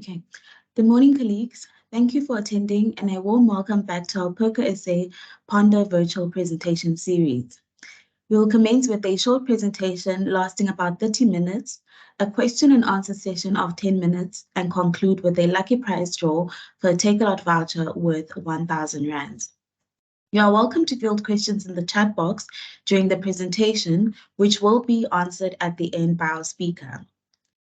Okay. Good morning, colleagues. Thank you for attending and a warm welcome back to our PURCO SA Ponder virtual presentation series. We will commence with a short presentation lasting about 30 minutes, a question and answer session of 10 minutes, and conclude with a lucky prize draw for a take-a-lot voucher worth 1,000 rands. You are welcome to field questions in the chat box during the presentation, which will be answered at the end by our speaker.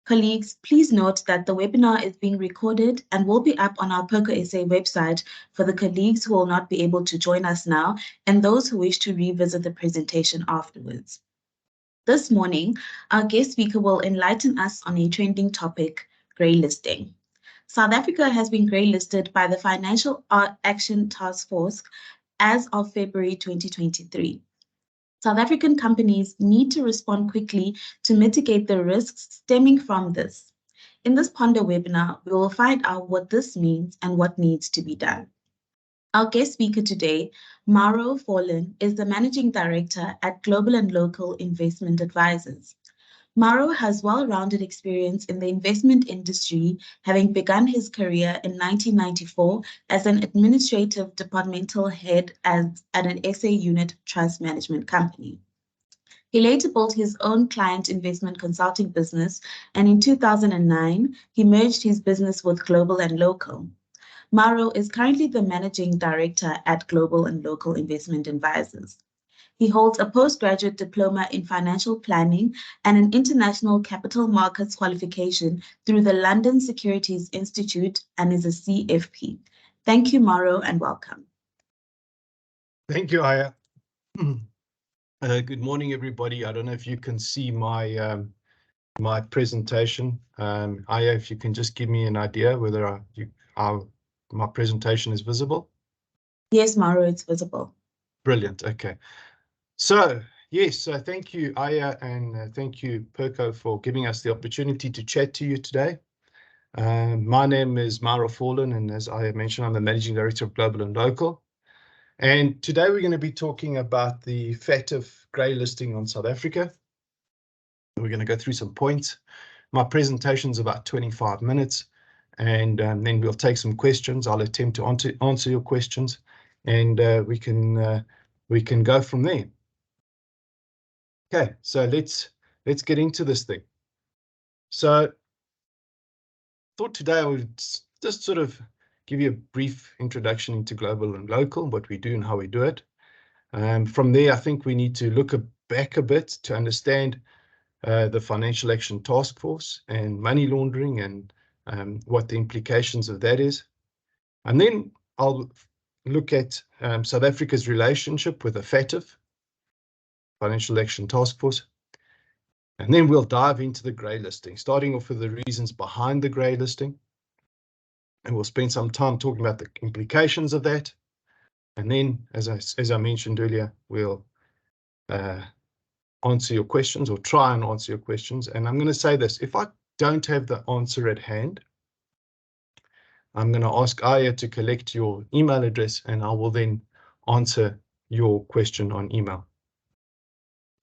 Colleagues, please note that the webinar is being recorded and will be up on our PURCO SA website for the colleagues who will not be able to join us now and those who wish to revisit the presentation afterwards. This morning, our guest speaker will enlighten us on a trending topic, greylisting. South Africa has been greylisted by the Financial Action Task Force as of February 2023. South African companies need to respond quickly to mitigate the risks stemming from this. In this Ponder webinar, we will find out what this means and what needs to be done. Our guest speaker today, Mauro Forlan, is the Managing Director at Global and Local Investment Advisors. Mauro has well-rounded experience in the investment industry, having begun his career in 1994 as an administrative departmental head at an SA unit trust management company. He later built his own client investment consulting business, and in 2009, he merged his business with Global and Local. Mauro is currently the Managing Director at Global and Local Investment Advisors. He holds a postgraduate diploma in financial planning and an international capital markets qualification through the London Securities Institute and is a CFP. Thank you, Mauro, and welcome. Thank you, Aya. Good morning, everybody. I don't know if you can see my my presentation. Aya, if you can just give me an idea whether my presentation is visible. Yes, Mauro, it's visible. Brilliant. Okay. So, yes, thank you, Aya, and thank you, PURCO, for giving us the opportunity to chat to you today. My name is Mauro Forlan, and as I mentioned, I'm the Managing Director of Global and Local. And today we're going to be talking about the FATF greylisting on South Africa. We're going to go through some points. My presentation is about 25 minutes, and then we'll take some questions. I'll attempt to answer your questions, and we can go from there. Okay, so let's get into this thing. So I thought today I would just sort of give you a brief introduction into Global and Local, what we do and how we do it. From there, I think we need to look back a bit to understand the Financial Action Task Force and money laundering and what the implications of that is. And then I'll look at South Africa's relationship with the FATF, Financial Action Task Force. And then we'll dive into the greylisting, starting off with the reasons behind the greylisting. And we'll spend some time talking about the implications of that. And then, as I mentioned earlier, we'll answer your questions or try and answer your questions. And I'm going to say this, if I don't have the answer at hand, I'm going to ask Aya to collect your email address and I will then answer your question on email.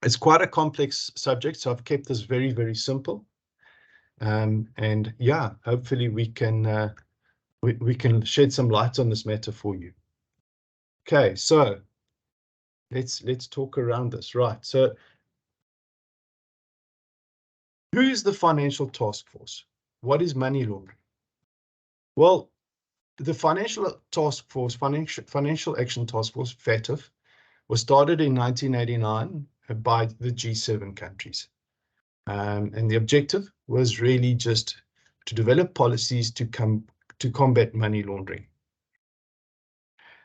It's quite a complex subject, so I've kept this very, very simple. And yeah, hopefully we can shed some light on this matter for you. Okay, so let's talk around this, right? So who is the Financial Task Force? What is money laundering? Well, the Financial Task Force, Financial Action Task Force, FATF, was started in 1989 by the G7 countries. And the objective was really just to develop policies to combat money laundering.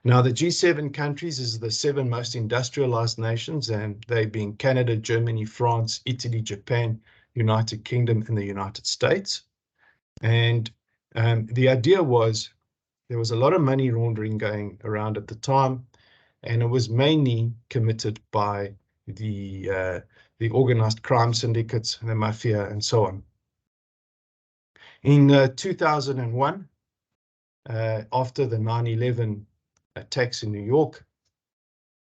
Now, the G7 countries is the 7 most industrialized nations, and they being Canada, Germany, France, Italy, Japan, United Kingdom, and the United States. And the idea was there was a lot of money laundering going around at the time, and it was mainly committed by the organized crime syndicates, the mafia, and so on. In 2001, after the 9/11 attacks in New York,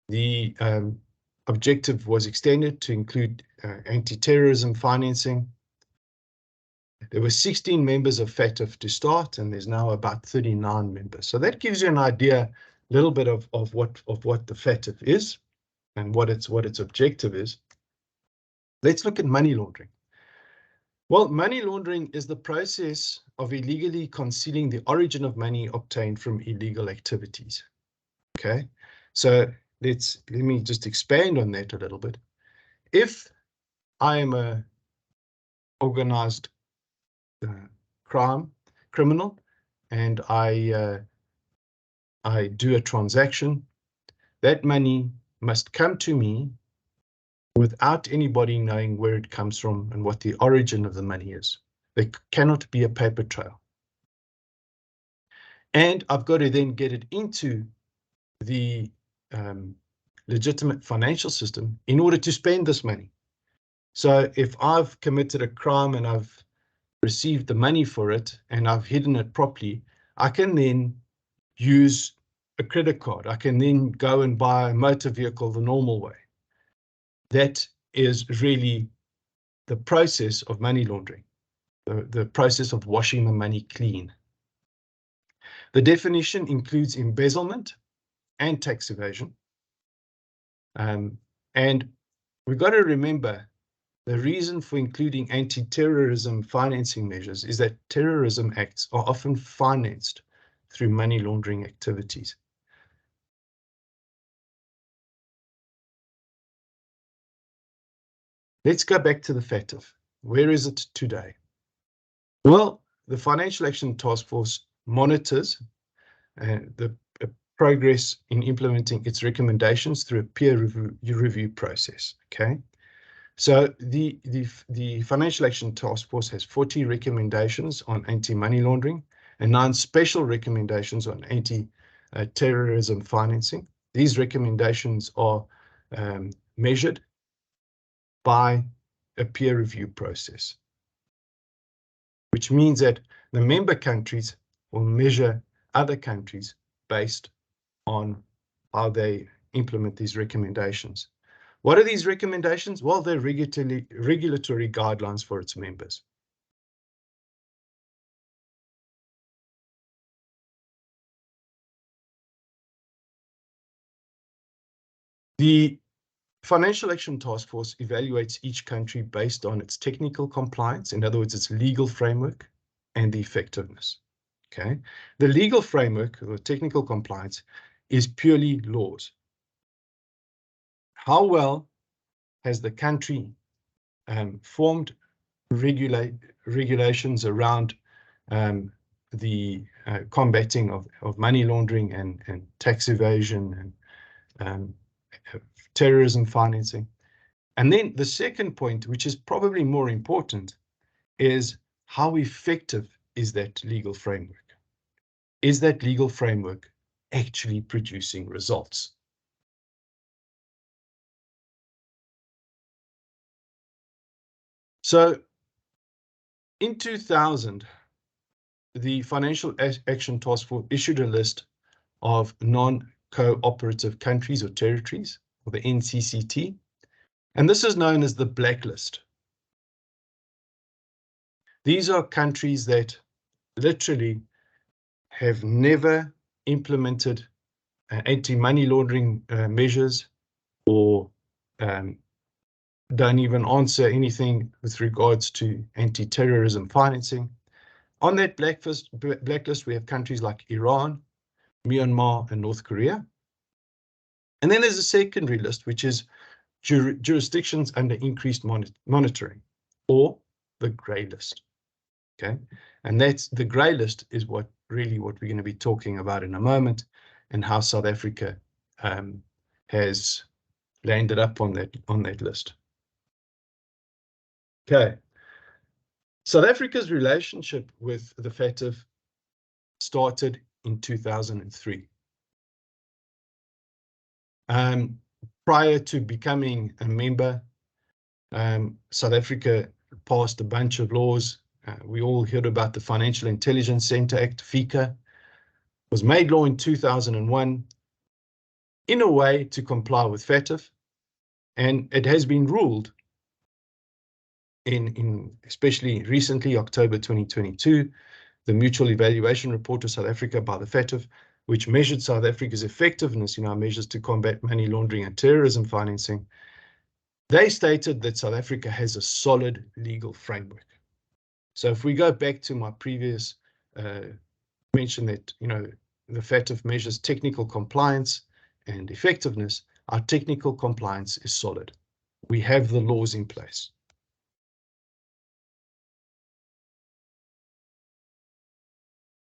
the objective was extended to include anti-terrorism financing. There were 16 members of FATF to start, and there's now about 39 members. So that gives you an idea, a little bit of what the FATF is and what its objective is. Let's look at money laundering. Well, money laundering is the process of illegally concealing the origin of money obtained from illegal activities. Okay, so let me just expand on that a little bit. If I am a organized criminal, and I do a transaction, that money must come to me without anybody knowing where it comes from and what the origin of the money is. There cannot be a paper trail. And I've got to then get it into the legitimate financial system in order to spend this money. So if I've committed a crime and I've received the money for it and I've hidden it properly, I can then use a credit card. I can then go and buy a motor vehicle the normal way. That is really the process of money laundering, the process of washing the money clean. The definition includes embezzlement and tax evasion. And we've got to remember, the reason for including anti-terrorism financing measures is that terrorism acts are often financed through money laundering activities. Let's go back to the FATF. Where is it today? Well, the Financial Action Task Force monitors the progress in implementing its recommendations through a peer review process. Okay, so the Financial Action Task Force has 40 recommendations on anti-money laundering and 9 special recommendations on anti-terrorism financing. These recommendations are measured by a peer review process, which means that the member countries will measure other countries based on how they implement these recommendations. What are these recommendations? Well, they're regulatory guidelines for its members. The Financial Action Task Force evaluates each country based on its technical compliance, in other words, its legal framework and the effectiveness. Okay, the legal framework or technical compliance is purely laws. How well has the country formed regulations around the combating of money laundering and tax evasion and terrorism financing? And then the second point, which is probably more important, is how effective is that legal framework? Is that legal framework actually producing results? So in 2000, the Financial Action Task Force issued a list of non-cooperative countries or territories, or the NCCT, and this is known as the blacklist. These are countries that literally have never implemented anti-money laundering measures, or don't even answer anything with regards to anti-terrorism financing. On that blacklist, we have countries like Iran, Myanmar, and North Korea. And then there's a secondary list, which is jurisdictions under increased monitoring, or the grey list. Okay, and that's the grey list is what we're going to be talking about in a moment, and how South Africa has landed up on that list. Okay, South Africa's relationship with the FATF started in 2003. Prior to becoming a member, South Africa passed a bunch of laws. We all heard about the Financial Intelligence Center Act, FICA. Was made law in 2001 in a way to comply with FATF, and it has been ruled especially recently, October 2022, the Mutual Evaluation Report of South Africa by the FATF, which measured South Africa's effectiveness in our measures to combat money laundering and terrorism financing, they stated that South Africa has a solid legal framework. So if we go back to my previous mention that, the FATF measures technical compliance and effectiveness, our technical compliance is solid. We have the laws in place.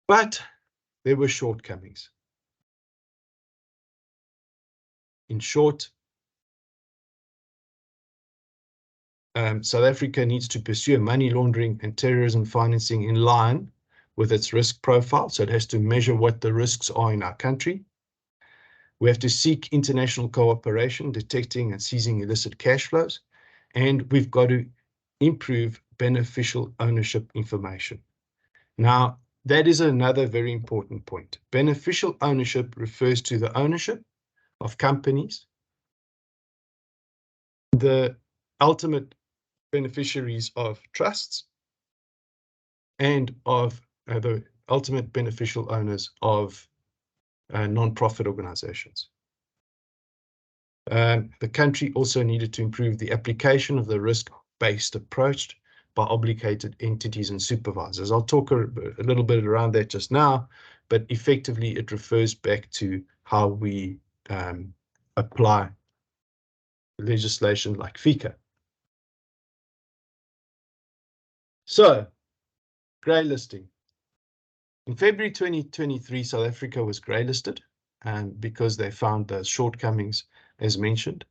But there were shortcomings. In short, South Africa needs to pursue money laundering and terrorism financing in line with its risk profile. So it has to measure what the risks are in our country. We have to seek international cooperation, detecting and seizing illicit cash flows. And we've got to improve beneficial ownership information. Now, that is another very important point. Beneficial ownership refers to the ownership of companies, the ultimate beneficiaries of trusts, and of the ultimate beneficial owners of non-profit organizations. The country also needed to improve the application of the risk-based approach by obligated entities and supervisors. I'll talk a little bit around that just now, but effectively it refers back to how we apply legislation like FICA. So, greylisting. In February 2023, South Africa was greylisted because they found the shortcomings as mentioned.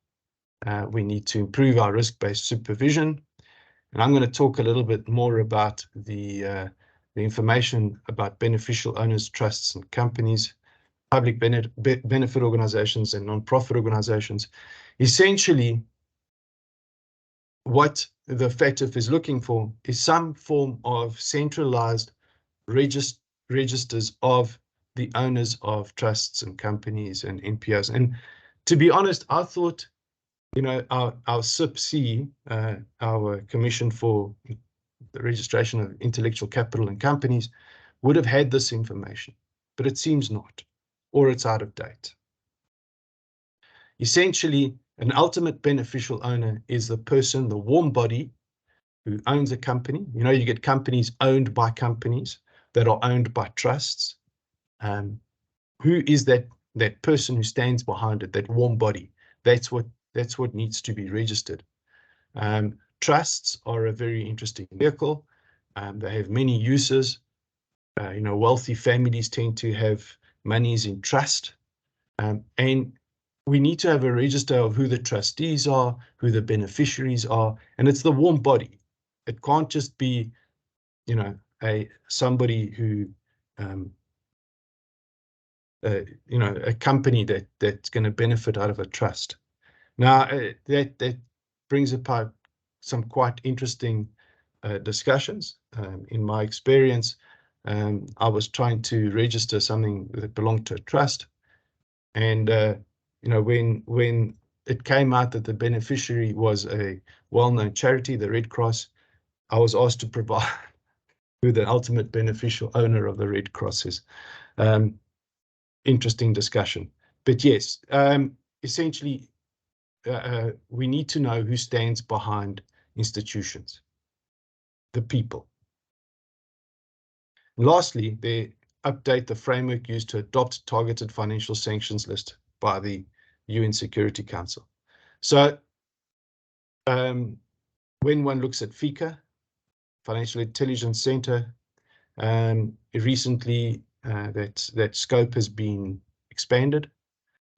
We need to improve our risk-based supervision. And I'm going to talk a little bit more about the information about beneficial owners, trusts and companies, public benefit organizations and non-profit organizations. Essentially, what the FATF is looking for is some form of centralized registers of the owners of trusts and companies and NPOs. And to be honest, I thought, our CIPC, our Commission for the Registration of Intellectual Capital and Companies, would have had this information, but it seems not, or it's out of date. Essentially, an ultimate beneficial owner is the person, the warm body, who owns a company. You get companies owned by companies that are owned by trusts. Who is that person who stands behind it, that warm body? That's what needs to be registered. Trusts are a very interesting vehicle. They have many uses. Wealthy families tend to have monies in trust. And we need to have a register of who the trustees are, who the beneficiaries are, and it's the warm body. It can't just be, somebody who, a company that's going to benefit out of a trust. Now, that brings about some quite interesting discussions. In my experience, I was trying to register something that belonged to a trust, and when it came out that the beneficiary was a well-known charity, the Red Cross, I was asked to provide who the ultimate beneficial owner of the Red Cross is. Interesting discussion. But yes, essentially, we need to know who stands behind institutions, the people. Lastly, they update the framework used to adopt targeted financial sanctions list by the UN Security Council. So when one looks at FICA, Financial Intelligence Center, recently that scope has been expanded.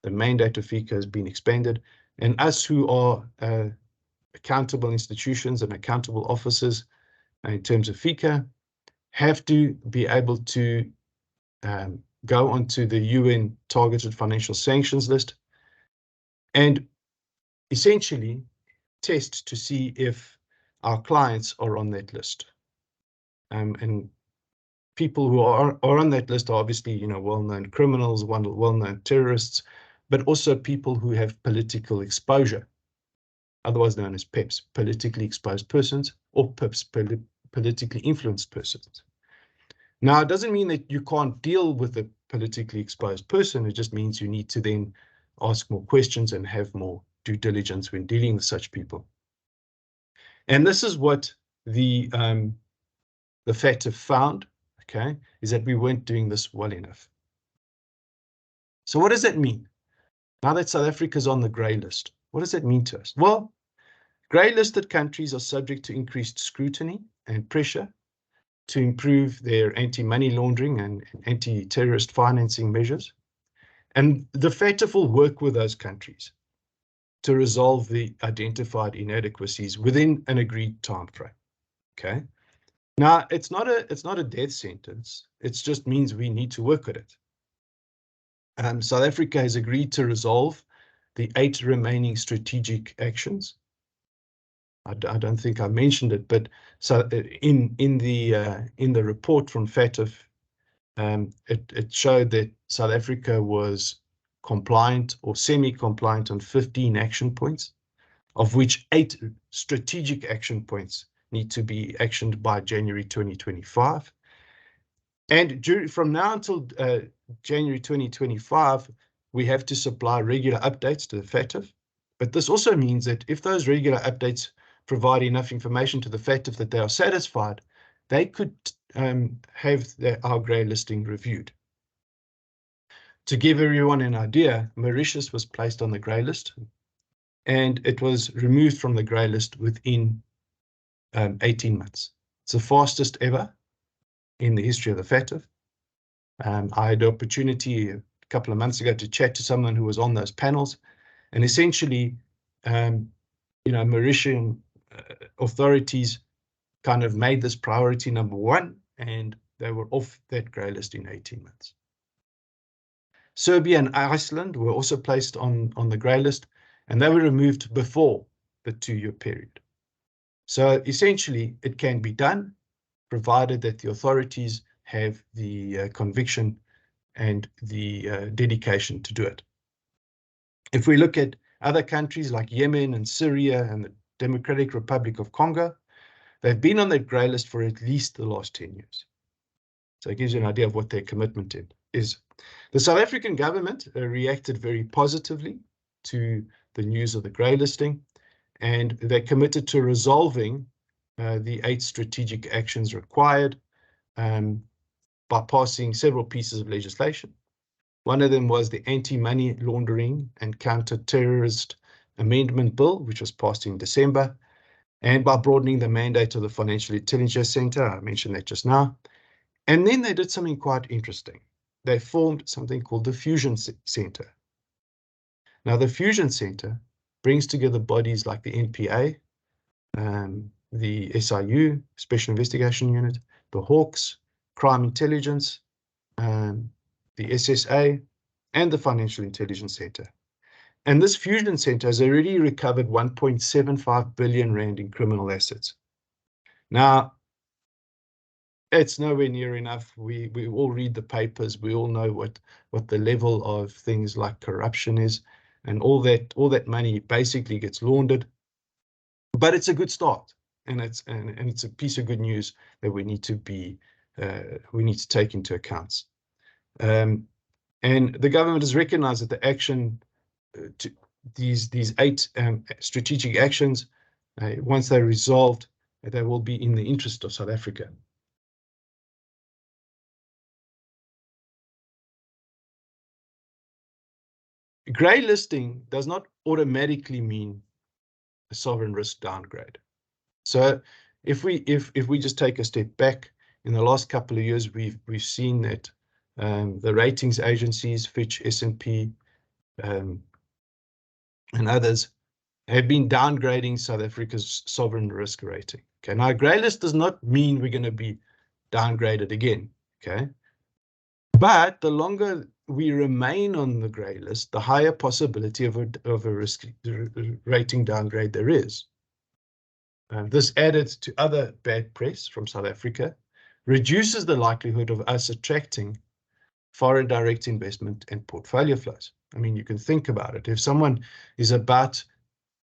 The mandate of FICA has been expanded, and us who are accountable institutions and accountable officers in terms of FICA have to be able to go onto the UN targeted financial sanctions list and essentially test to see if our clients are on that list. And people who are on that list are obviously, well-known criminals, well-known terrorists, but also people who have political exposure. otherwise known as PEPs, politically exposed persons, or PIPs, politically influenced persons. Now, it doesn't mean that you can't deal with a politically exposed person. It just means you need to then ask more questions and have more due diligence when dealing with such people. And this is what the FATF found, okay, is that we weren't doing this well enough. So what does that mean? Now that South Africa is on the grey list, what does that mean to us? Well, grey listed countries are subject to increased scrutiny and pressure to improve their anti-money laundering and anti-terrorist financing measures. And the FATF will work with those countries to resolve the identified inadequacies within an agreed time frame. Okay. Now, it's not a death sentence. It just means we need to work at it. South Africa has agreed to resolve the 8 remaining strategic actions. I don't think I mentioned it, but so in the report from FATF, it showed that South Africa was compliant or semi-compliant on 15 action points, of which 8 strategic action points need to be actioned by January 2025. And from now until January 2025, we have to supply regular updates to the FATF. But this also means that if those regular updates provide enough information to the FATF that they are satisfied, they could have our grey listing reviewed. To give everyone an idea, Mauritius was placed on the grey list, and it was removed from the grey list within 18 months. It's the fastest ever in the history of the FATF. I had the opportunity a couple of months ago to chat to someone who was on those panels, and essentially, Mauritian authorities kind of made this priority number 1, and they were off that grey list in 18 months. Serbia and Iceland were also placed on the grey list, and they were removed before the 2-year period. So essentially, it can be done, provided that the authorities have the conviction and the dedication to do it. If we look at other countries like Yemen and Syria and the Democratic Republic of Congo, they've been on that grey list for at least the last 10 years. So it gives you an idea of what their commitment is. The South African government reacted very positively to the news of the grey listing, and they're committed to resolving the 8 strategic actions required by passing several pieces of legislation. One of them was the Anti-Money Laundering and Counter-Terrorist Amendment Bill, which was passed in December, and by broadening the mandate of the Financial Intelligence Center. I mentioned that just now. And then they did something quite interesting. They formed something called the Fusion Center. Now, the Fusion Center brings together bodies like the NPA, the SIU, Special Investigation Unit, the Hawks, Crime Intelligence, the SSA, and the Financial Intelligence Center. And this Fusion Center has already recovered 1.75 billion rand in criminal assets. Now, it's nowhere near enough. We all read the papers. We all know what the level of things like corruption is, and all that money basically gets laundered. But it's a good start, and it's a piece of good news that we need to take into account. And the government has recognized that the action to these 8 strategic actions, once they're resolved, they will be in the interest of South Africa. Grey listing does not automatically mean a sovereign risk downgrade. So if we just take a step back, in the last couple of years, we've seen that the ratings agencies, Fitch, S&P, and others, have been downgrading South Africa's sovereign risk rating. Okay, now a grey list does not mean we're going to be downgraded again. Okay, but the longer we remain on the grey list, the higher possibility of a risk rating downgrade there is. This added to other bad press from South Africa reduces the likelihood of us attracting foreign direct investment and portfolio flows. I mean, you can think about it. If someone is about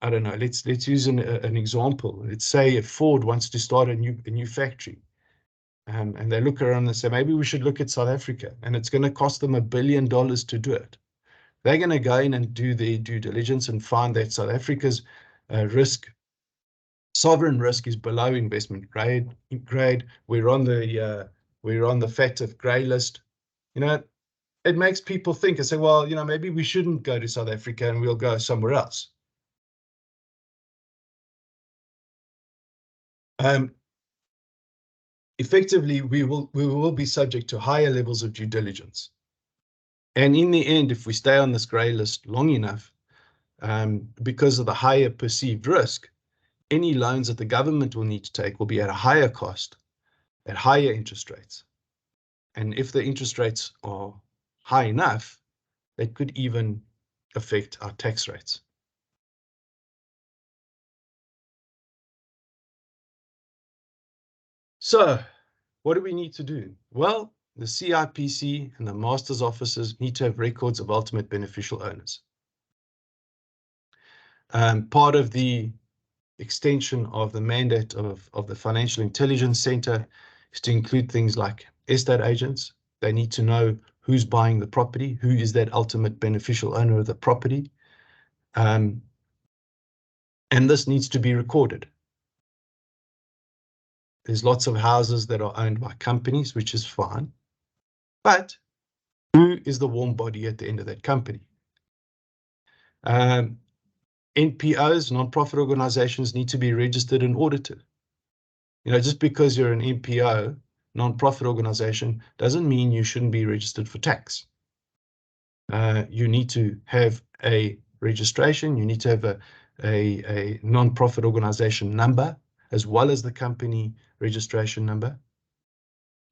I don't know, let's use an example. Let's say Ford wants to start a new factory. And they look around and say, maybe we should look at South Africa, and it's going to cost them $1 billion to do it. They're going to go in and do their due diligence and find that South Africa's sovereign risk is below investment grade. We're on the FATF grey list. It makes people think and say, well, maybe we shouldn't go to South Africa and we'll go somewhere else. Effectively, we will be subject to higher levels of due diligence. And in the end, if we stay on this grey list long enough, because of the higher perceived risk, any loans that the government will need to take will be at a higher cost, at higher interest rates. And if the interest rates are high enough, that could even affect our tax rates. So what do we need to do? Well, the CIPC and the master's offices need to have records of ultimate beneficial owners. Part of the extension of the mandate of the Financial Intelligence Center is to include things like estate agents. They need to know who's buying the property, who is that ultimate beneficial owner of the property. And this needs to be recorded. There's lots of houses that are owned by companies, which is fine. But who is the warm body at the end of that company? NPOs, non-profit organizations, need to be registered and audited. Just because you're an NPO, non-profit organization, doesn't mean you shouldn't be registered for tax. You need to have a registration. You need to have a non-profit organization number, as well as the company registration number.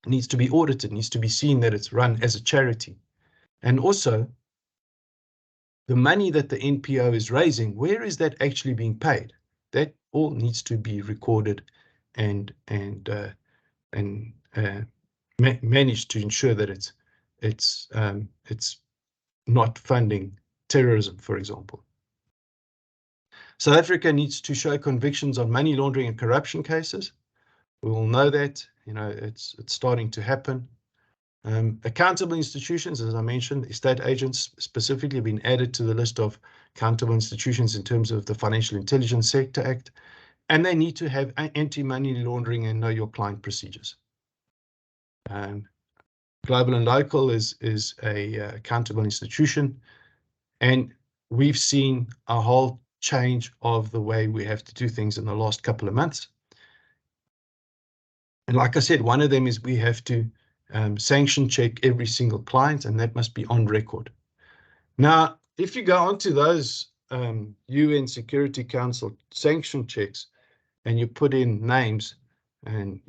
It needs to be audited, needs to be seen that it's run as a charity. And also, the money that the NPO is raising, where is that actually being paid? That all needs to be recorded and managed to ensure that it's not funding terrorism, for example. South Africa needs to show convictions on money laundering and corruption cases. We all know that, it's starting to happen. Accountable institutions, as I mentioned, estate agents specifically have been added to the list of accountable institutions in terms of the Financial Intelligence Sector Act, and they need to have anti-money laundering and know your client procedures. Global and local is a accountable institution, and we've seen a whole change of the way we have to do things in the last couple of months. And like I said, one of them is we have to sanction check every single client, and that must be on record. Now, if you go onto those UN Security Council sanction checks and you put in names, and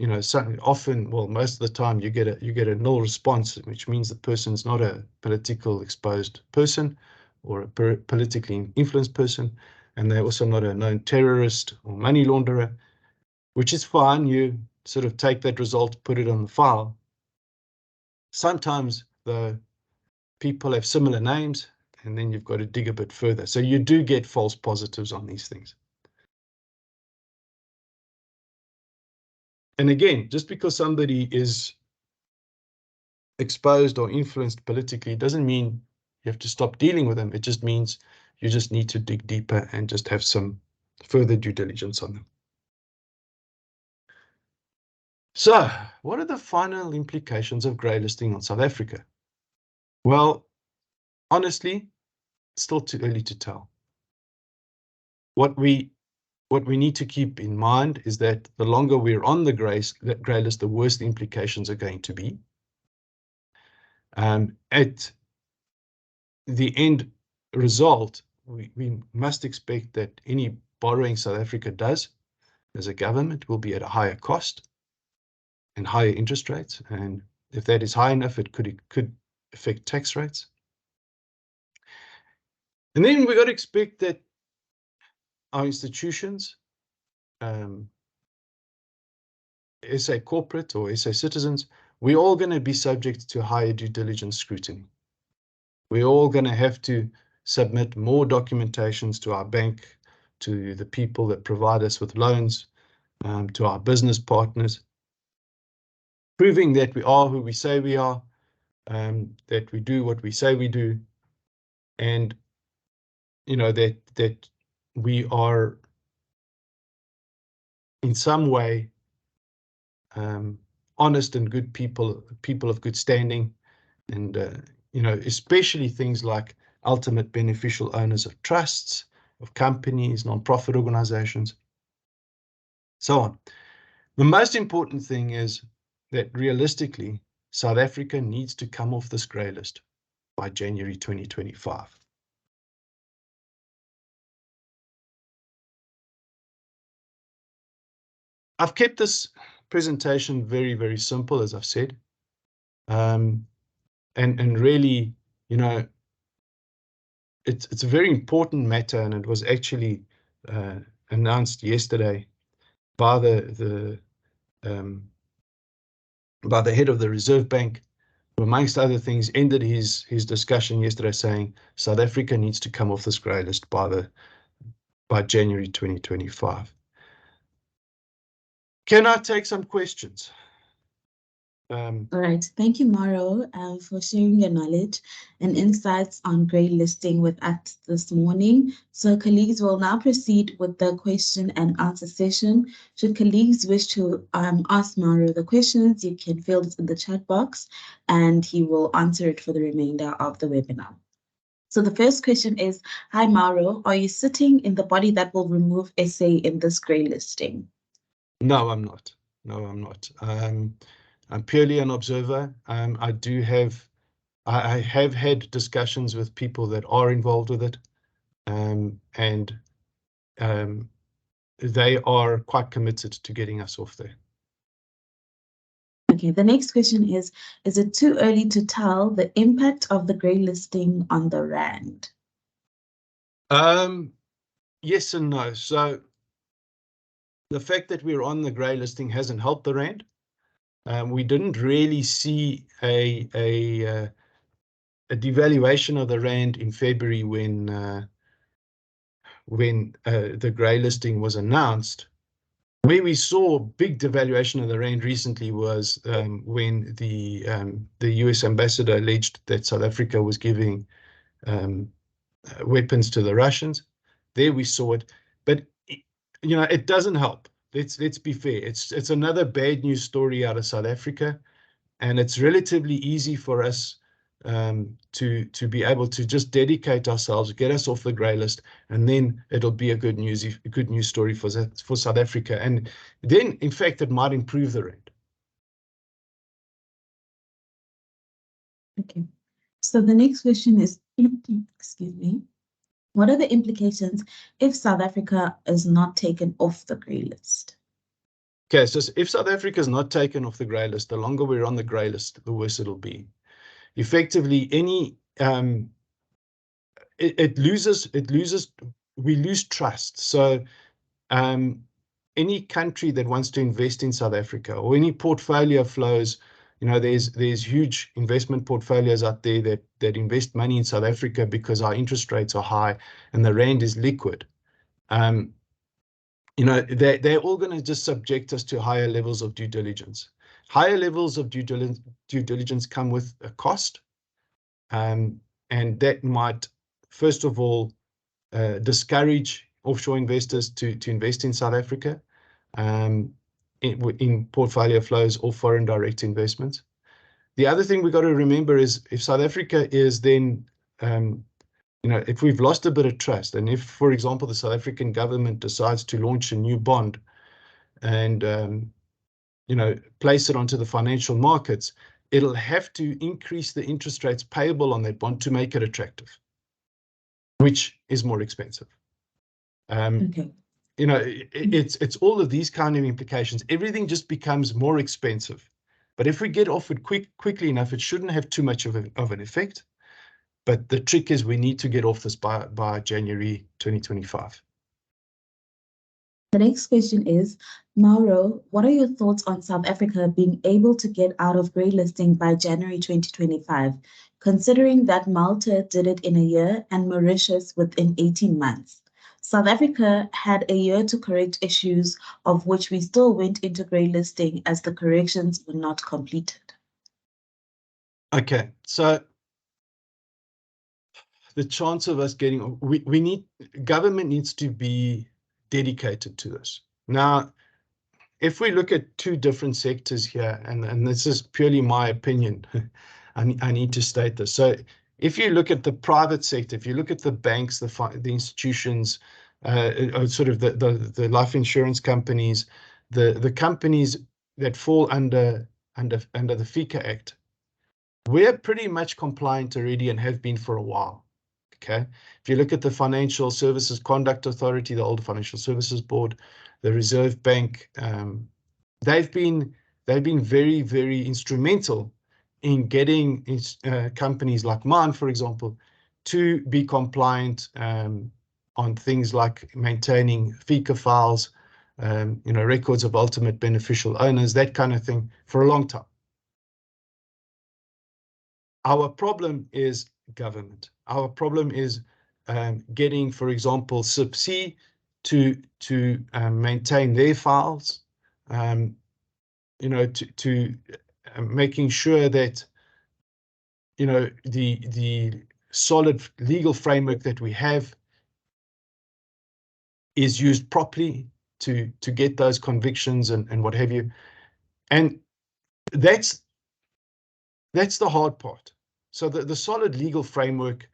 often, well, most of the time you get a null response, which means the person's not a politically exposed person or a politically influenced person, and they're also not a known terrorist or money launderer, which is fine. You sort of take that result, put it on the file. Sometimes the people have similar names, and then you've got to dig a bit further. So you do get false positives on these things. And again, just because somebody is exposed or influenced politically doesn't mean you have to stop dealing with them. It just means you just need to dig deeper and just have some further due diligence on them. So, what are the final implications of greylisting on South Africa? Well, honestly, it's still too early to tell. What we need to keep in mind is that the longer we're on the grey list, the worse the implications are going to be. At the end result, we must expect that any borrowing South Africa does as a government will be at a higher cost and higher interest rates. And if that is high enough, it could affect tax rates. And then we got to expect that our institutions, SA corporate or SA citizens, we're all going to be subject to higher due diligence scrutiny. We're all going to have to submit more documentations to our bank, to the people that provide us with loans, to our business partners, proving that we are who we say we are, that we do what we say we do, and that we are in some way honest and good people of good standing, and especially things like ultimate beneficial owners of trusts, of companies, non-profit organizations, so on. The most important thing is that realistically, South Africa needs to come off this grey list by January 2025. I've kept this presentation very, very simple, as I've said. And really, it's a very important matter, and it was actually announced yesterday by the head of the Reserve Bank, who, amongst other things, ended his discussion yesterday saying South Africa needs to come off this grey list by January 2025. Can I take some questions? All right. Thank you, Mauro, for sharing your knowledge and insights on grey listing with us this morning. So colleagues will now proceed with the question and answer session. Should colleagues wish to ask Mauro the questions, you can fill it in the chat box and he will answer it for the remainder of the webinar. So the first question is, hi, Mauro, are you sitting in the body that will remove SA in this grey listing? No, I'm not. No, I'm not. I'm purely an observer. I have had discussions with people that are involved with it, and they are quite committed to getting us off there. Okay, the next question is it too early to tell the impact of the grey listing on the rand? Yes and no. So the fact that we're on the grey listing hasn't helped the rand. We didn't really see a devaluation of the rand in February when the grey listing was announced. Where we saw big devaluation of the rand recently was when the US ambassador alleged that South Africa was giving weapons to the Russians. There we saw it, but it doesn't help. Let's be fair. It's another bad news story out of South Africa, and it's relatively easy for us to be able to just dedicate ourselves, get us off the grey list, and then it'll be a good news story for South Africa, and then in fact it might improve the rand. Okay, so the next question is, excuse me, what are the implications if South Africa is not taken off the grey list? Okay, so if South Africa is not taken off the grey list, the longer we're on the grey list, the worse it'll be. Effectively, we lose trust. So any country that wants to invest in South Africa, or any portfolio flows, there's huge investment portfolios out there that invest money in South Africa because our interest rates are high and the rand is liquid. They're all going to just subject us to higher levels of due diligence. Higher levels of due diligence come with a cost, and that might, first of all, discourage offshore investors to invest in South Africa in portfolio flows or foreign direct investments. The other thing we've got to remember is if South Africa is then, if we've lost a bit of trust, and if, for example, the South African government decides to launch a new bond and place it onto the financial markets, it'll have to increase the interest rates payable on that bond to make it attractive, which is more expensive. Okay. It's all of these kind of implications. Everything just becomes more expensive. But if we get off it quickly enough, it shouldn't have too much of an effect. But the trick is we need to get off this by January 2025. The next question is, Mauro, what are your thoughts on South Africa being able to get out of grey listing by January 2025, considering that Malta did it in a year and Mauritius within 18 months? South Africa had a year to correct issues, of which we still went into greylisting as the corrections were not completed. Okay, so the chance of us getting, government needs to be dedicated to this. Now, if we look at two different sectors here, and this is purely my opinion, I need to state this. So if you look at the private sector, if you look at the banks, the institutions, sort of the life insurance companies, the companies that fall under the FICA Act, we're pretty much compliant already and have been for a while. Okay, if you look at the Financial Services Conduct Authority, the old Financial Services Board, the Reserve Bank, they've been very, very instrumental in getting companies like mine, for example, to be compliant on things like maintaining FICA files, records of ultimate beneficial owners, that kind of thing, for a long time. Our problem is government. Our problem is getting, for example, SIPC to maintain their files, to making sure that the solid legal framework that we have is used properly to get those convictions and what have you. And that's the hard part. So the solid legal framework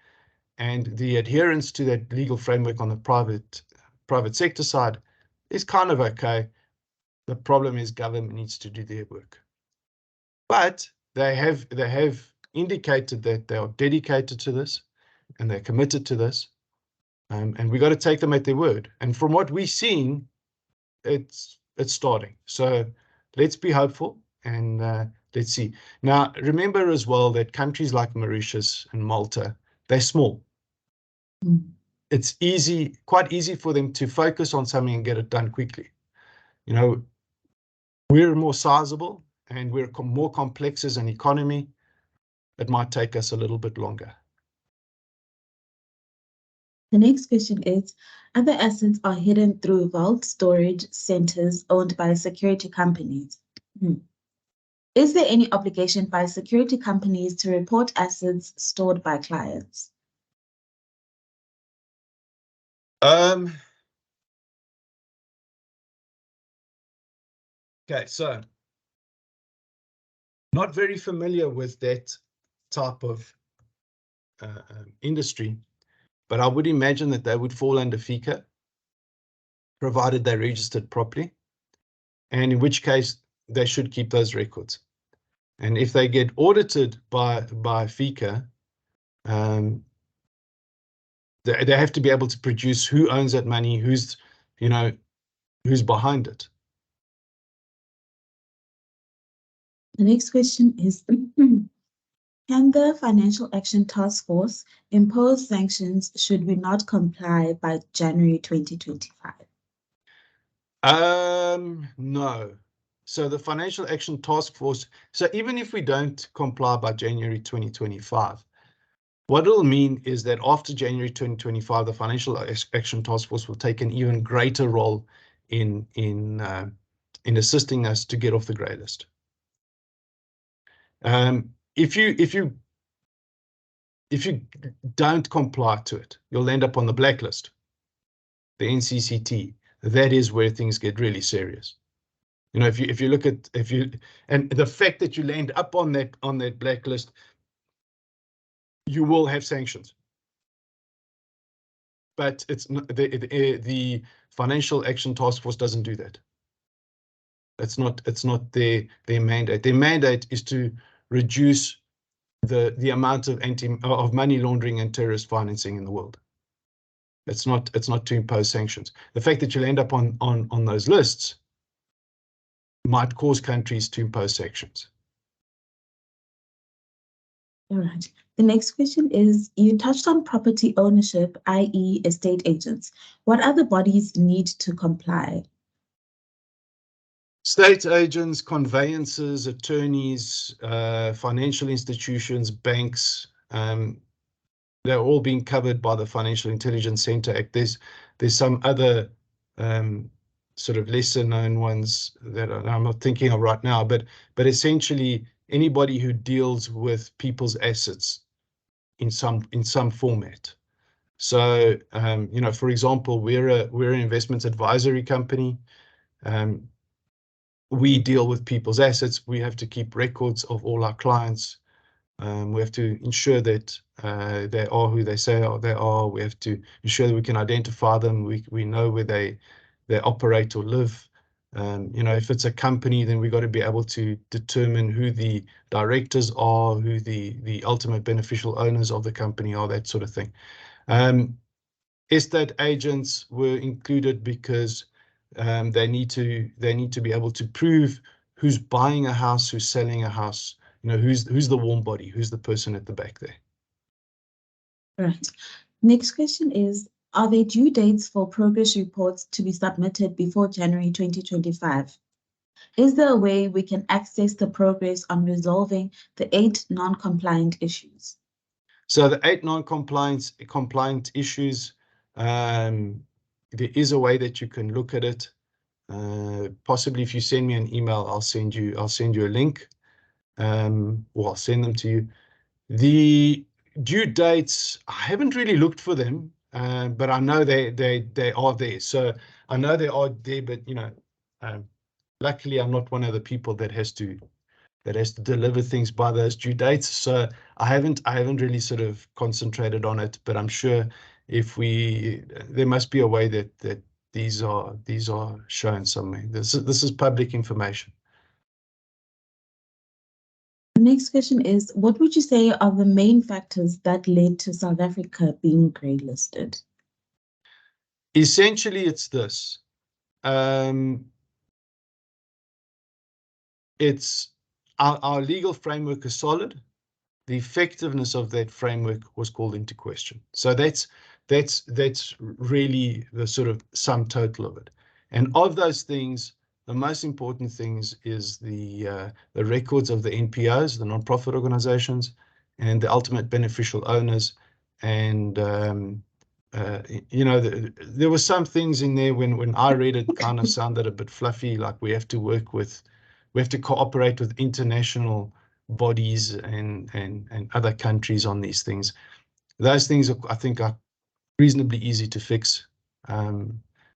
and the adherence to that legal framework on the private sector side is kind of okay. The problem is government needs to do their work. But they have indicated that they are dedicated to this and they're committed to this. And we got to take them at their word. And from what we're seeing, it's starting. So let's be hopeful and let's see. Now, remember as well that countries like Mauritius and Malta, they're small. It's quite easy for them to focus on something and get it done quickly. We're more sizable and we're more complex as an economy. It might take us a little bit longer. The next question is, other assets are hidden through vault storage centers owned by security companies. Is there any obligation by security companies to report assets stored by clients? Okay, so not very familiar with that type of industry, but I would imagine that they would fall under FICA, provided they're registered properly, and in which case they should keep those records. And if they get audited by FICA, they have to be able to produce who owns that money, who's behind it. The next question is, can the Financial Action Task Force impose sanctions should we not comply by January 2025? No. So the Financial Action Task Force, so even if we don't comply by January 2025, what it'll mean is that after January 2025, the Financial Action Task Force will take an even greater role in assisting us to get off the grey list. If you don't comply to it, you'll end up on the blacklist, the NCCT. That is where things get really serious. If you look at and the fact that you land up on that blacklist, you will have sanctions. But it's not, the Financial Action Task Force doesn't do that. It's not their mandate. Their mandate is to reduce the amount of money laundering and terrorist financing in the world. It's not to impose sanctions. The fact that you'll end up on those lists might cause countries to impose sanctions. All right. The next question is, you touched on property ownership, i.e. estate agents. What other bodies need to comply? State agents, conveyancers, attorneys, financial institutions, banks. they're all being covered by the Financial Intelligence Center Act. There's some other sort of lesser known ones that I'm not thinking of right now, but essentially anybody who deals with people's assets in some format. So for example, we're an investment advisory company. We deal with people's assets. We have to keep records of all our clients. We have to ensure that they are who they say they are. We have to ensure that we can identify them. We know where they operate or live. If it's a company, then we've got to be able to determine who the directors are, who the ultimate beneficial owners of the company are, that sort of thing. Estate agents were included because they need to be able to prove who's buying a house, who's selling a house. Who's the warm body, who's the person at the back there. Right. Next question is, are there due dates for progress reports to be submitted before January 2025? Is there a way we can access the progress on resolving the 8 non-compliant issues? So the 8 non-compliant issues, there is a way that you can look at it. Possibly if you send me an email, I'll send you a link. Or I'll send them to you. The due dates, I haven't really looked for them, but I know they are there. So I know they are there, but luckily I'm not one of the people that has to deliver things by those due dates. So I haven't really sort of concentrated on it, but I'm sure there must be a way that these are shown somewhere. This is public information. The next question is, what would you say are the main factors that led to South Africa being grey-listed? Essentially, it's this. It's our legal framework is solid. The effectiveness of that framework was called into question. So that's really the sort of sum total of it. And of those things, the most important things is the records of the NPOs, the non-profit organizations, and the ultimate beneficial owners. And there were some things in there when I read it kind of sounded a bit fluffy, like we have to cooperate with international bodies and other countries on these things. Those things I think are reasonably easy to fix.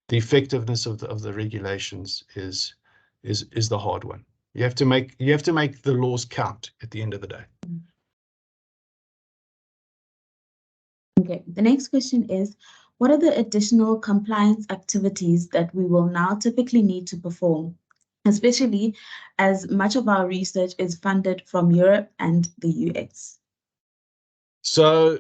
The effectiveness of the regulations is the hard one. You have to make the laws count at the end of the day. Okay, the next question is, what are the additional compliance activities that we will now typically need to perform, especially as much of our research is funded from Europe and the US? So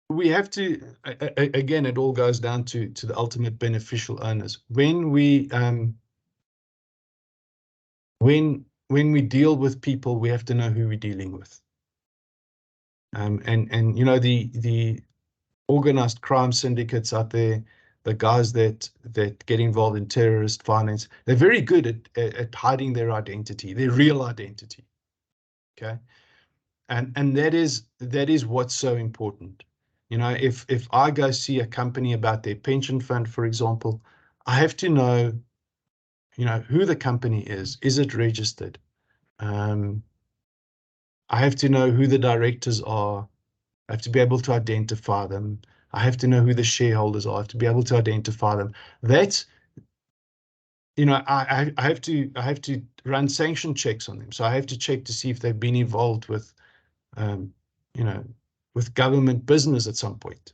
we have to, again, it all goes down to the ultimate beneficial owners. When we deal with people, we have to know who we're dealing with. The organized crime syndicates out there, the guys that get involved in terrorist finance, they're very good at hiding their identity, their real identity. Okay, and that is what's so important. If I go see a company about their pension fund, for example, I have to know, who the company is. Is it registered? I have to know who the directors are. I have to be able to identify them. I have to know who the shareholders are. I have to be able to identify them. That's, I have to run sanction checks on them. So I have to check to see if they've been involved with, with government business at some point.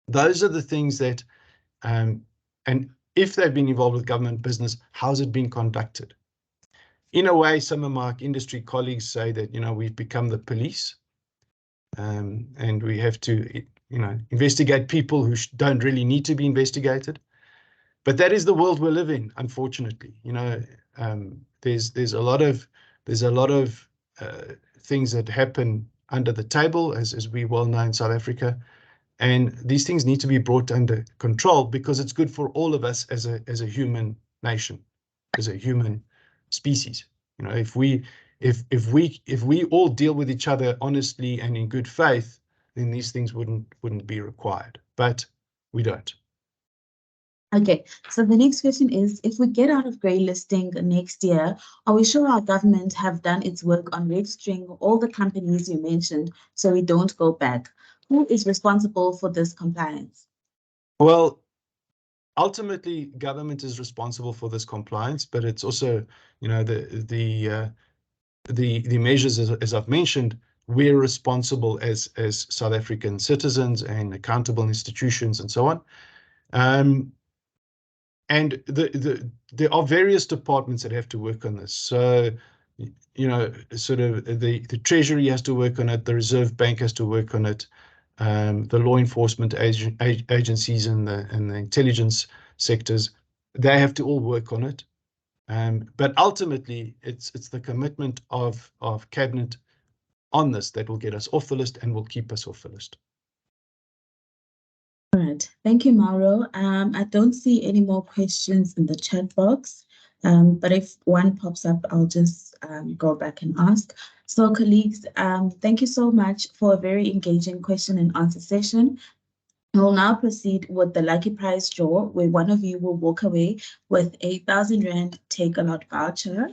Those are the things that, and if they've been involved with government business, how's it been conducted? In a way, some of my industry colleagues say that, we've become the police, and we have to, investigate people who don't really need to be investigated. But that is the world we live in, unfortunately. There's a lot of things that happen under the table, as we well know in South Africa, and these things need to be brought under control because it's good for all of us as a human nation, as a human species. If if we all deal with each other honestly and in good faith, then these things wouldn't be required. But we don't. Okay, so the next question is, if we get out of greylisting next year, are we sure our government have done its work on registering all the companies you mentioned so we don't go back? Who is responsible for this compliance? Well, ultimately, government is responsible for this compliance, but it's also, you know, the measures, as I've mentioned, we're responsible as South African citizens and accountable institutions and so on. And there are various departments that have to work on this. So, you know, sort of the Treasury has to work on it, the Reserve Bank has to work on it, the law enforcement agencies and the intelligence sectors, they have to all work on it. But ultimately, it's the commitment of Cabinet on this that will get us off the list and will keep us off the list. All right, thank you, Mauro. I don't see any more questions in the chat box, but if one pops up, I'll just go back and ask. So colleagues, thank you so much for a very engaging question and answer session. We'll now proceed with the lucky prize draw, where one of you will walk away with a 1,000 Rand Take-A-Lot voucher.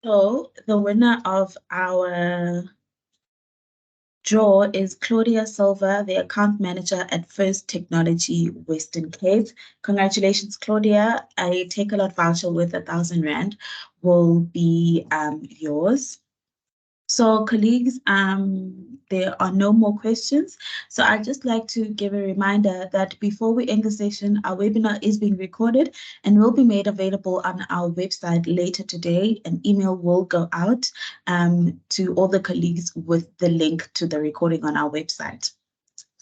So the winner of our draw is Claudia Silva, the account manager at First Technology Western Cape. Congratulations, Claudia. A Take-A-Lot voucher with 1,000 Rand will be yours. So colleagues, there are no more questions. So I'd just like to give a reminder that before we end the session, our webinar is being recorded and will be made available on our website later today. An email will go out to all the colleagues with the link to the recording on our website.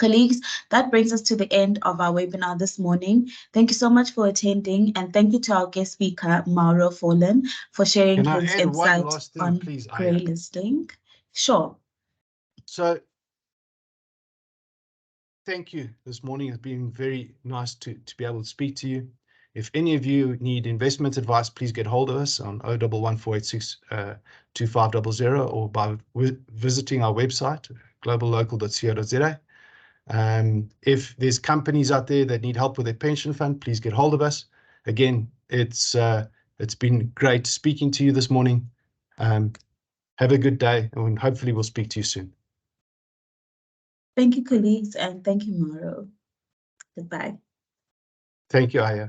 Colleagues, that brings us to the end of our webinar this morning. Thank you so much for attending, and thank you to our guest speaker, Mauro Follen, for sharing Can I his add one insight last thing, on please, Aya? greylisting. Sure. So thank you. This morning has been very nice to be able to speak to you. If any of you need investment advice, please get hold of us on 011486 2500 or by visiting our website, globallocal.co.za. If there's companies out there that need help with their pension fund, please get hold of us. Again, it's been great speaking to you this morning. Have a good day, and hopefully we'll speak to you soon. Thank you, colleagues, and thank you, Mauro. Goodbye. Thank you, Aya.